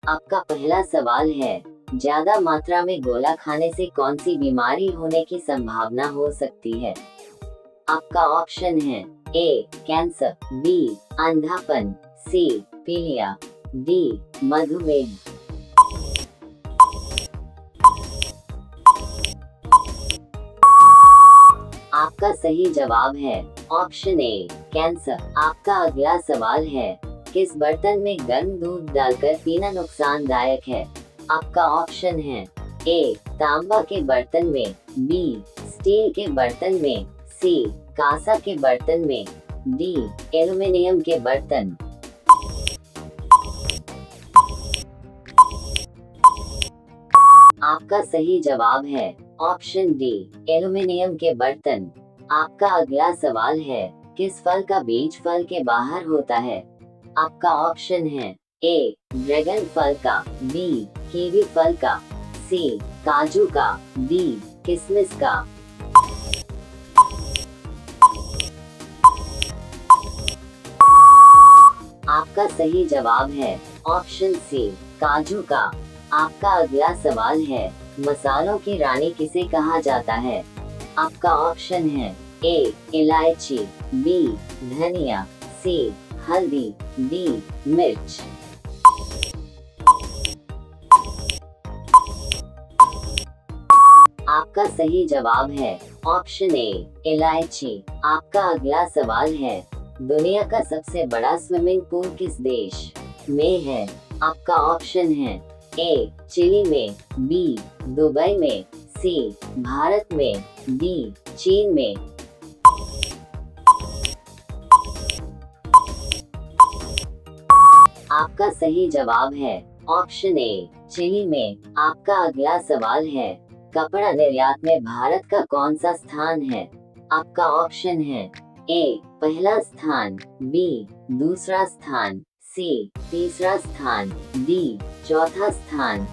आपका पहला सवाल है, ज्यादा मात्रा में गोला खाने से कौन सी बीमारी होने की संभावना हो सकती है? आपका ऑप्शन है ए कैंसर, बी अंधापन, सी पीलिया, डी मधुमेह। आपका सही जवाब है ऑप्शन ए कैंसर। आपका अगला सवाल है, किस बर्तन में गर्म दूध डालकर पीना नुकसानदायक है? आपका ऑप्शन है ए तांबा के बर्तन में, बी स्टील के बर्तन में, सी कांसा के बर्तन में, डी एल्युमिनियम के बर्तन। आपका सही जवाब है ऑप्शन डी एल्युमिनियम के बर्तन। आपका अगला सवाल है, किस फल का बीज फल के बाहर होता है? आपका ऑप्शन है ए ड्रैगन फल का, बी कीवी फल का, सी काजू का, डी किशमिश का। आपका सही जवाब है ऑप्शन सी काजू का। आपका अगला सवाल है, मसालों की रानी किसे कहा जाता है? आपका ऑप्शन है ए इलायची, बी धनिया, सी हल्दी, डी मिर्च। आपका सही जवाब है ऑप्शन ए इलायची। आपका अगला सवाल है, दुनिया का सबसे बड़ा स्विमिंग पूल किस देश में है? आपका ऑप्शन है ए चिली में, बी दुबई में, सी भारत में, डी चीन में। आपका सही जवाब है ऑप्शन ए चिली में। आपका अगला सवाल है, कपड़ा निर्यात में भारत का कौन सा स्थान है? आपका ऑप्शन है ए पहला स्थान, बी दूसरा स्थान, सी तीसरा स्थान, डी चौथा स्थान।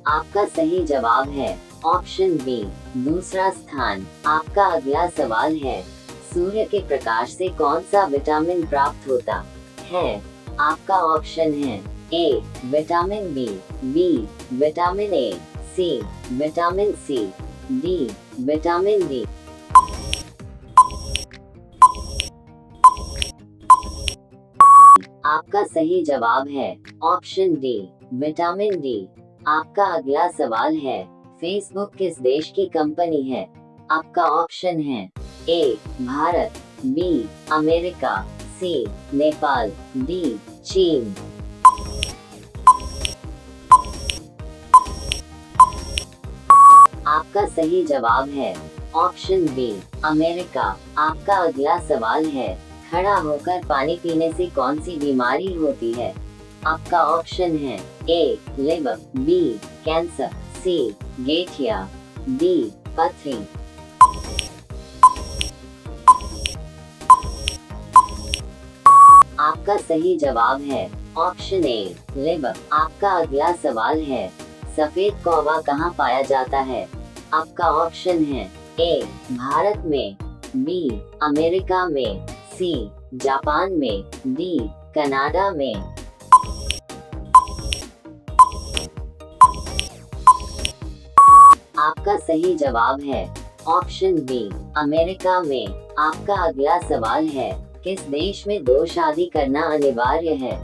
आपका सही जवाब है ऑप्शन बी दूसरा स्थान। आपका अगला सवाल है, सूर्य के प्रकाश से कौन सा विटामिन प्राप्त होता है? आपका ऑप्शन है A vitamin B, B vitamin A, C vitamin C, D vitamin D. आपका सही जवाब है ऑप्शन डी विटामिन डी। आपका अगला सवाल है, फेसबुक किस देश की कंपनी है? आपका ऑप्शन है ए भारत, बी अमेरिका, सी नेपाल, डी चीन। आपका सही जवाब है ऑप्शन बी अमेरिका। आपका अगला सवाल है, खड़ा होकर पानी पीने से कौन सी बीमारी होती है? आपका ऑप्शन है ए लिवर, बी कैंसर, सी गठिया, डी पथरी। आपका सही जवाब है ऑप्शन ए लिवर। आपका अगला सवाल है, सफेद कौवा कहाँ पाया जाता है? आपका ऑप्शन है ए भारत में, बी अमेरिका में, सी जापान में, डी कनाडा में। आपका सही जवाब है ऑप्शन बी अमेरिका में। आपका अगला सवाल है, किस देश में 2 शादी करना अनिवार्य है?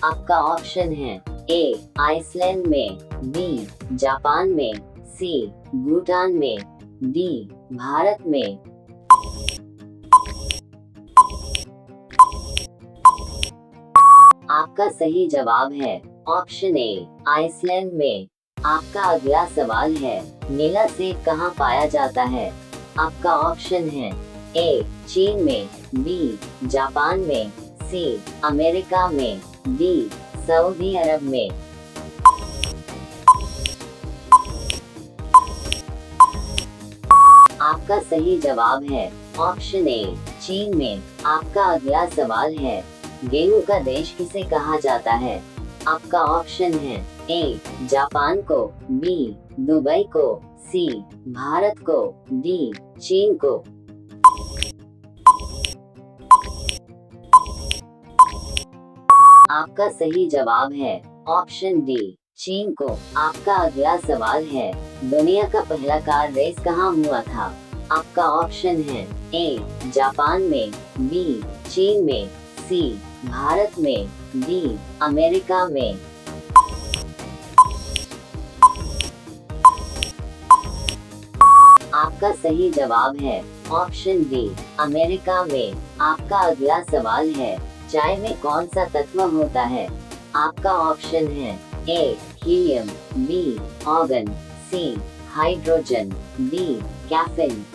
आपका ऑप्शन है ए आइसलैंड में, बी जापान में, सी भूटान में, डी भारत में। आपका सही जवाब है ऑप्शन ए आइसलैंड में। आपका अगला सवाल है, नीला सेब कहाँ पाया जाता है? आपका ऑप्शन है ए चीन में, बी जापान में, सी अमेरिका में, डी सऊदी अरब में। आपका सही जवाब है ऑप्शन ए चीन में। आपका अगला सवाल है, गेहूं का देश किसे कहा जाता है? आपका ऑप्शन है ए जापान को, बी दुबई को, सी भारत को, डी चीन को। आपका सही जवाब है ऑप्शन डी, चीन को। आपका अगला सवाल है, दुनिया का पहला कार रेस कहाँ हुआ था? आपका ऑप्शन है ए, जापान में, बी, चीन में, सी, भारत में, डी, अमेरिका में। आपका सही जवाब है ऑप्शन डी, अमेरिका में। आपका अगला सवाल है, चाय में कौन सा तत्व होता है? आपका ऑप्शन है ए, हीलियम, बी, ऑर्गन, सी, हाइड्रोजन, डी, कैफीन।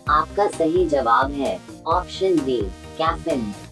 आपका सही जवाब है ऑप्शन डी, कैफीन।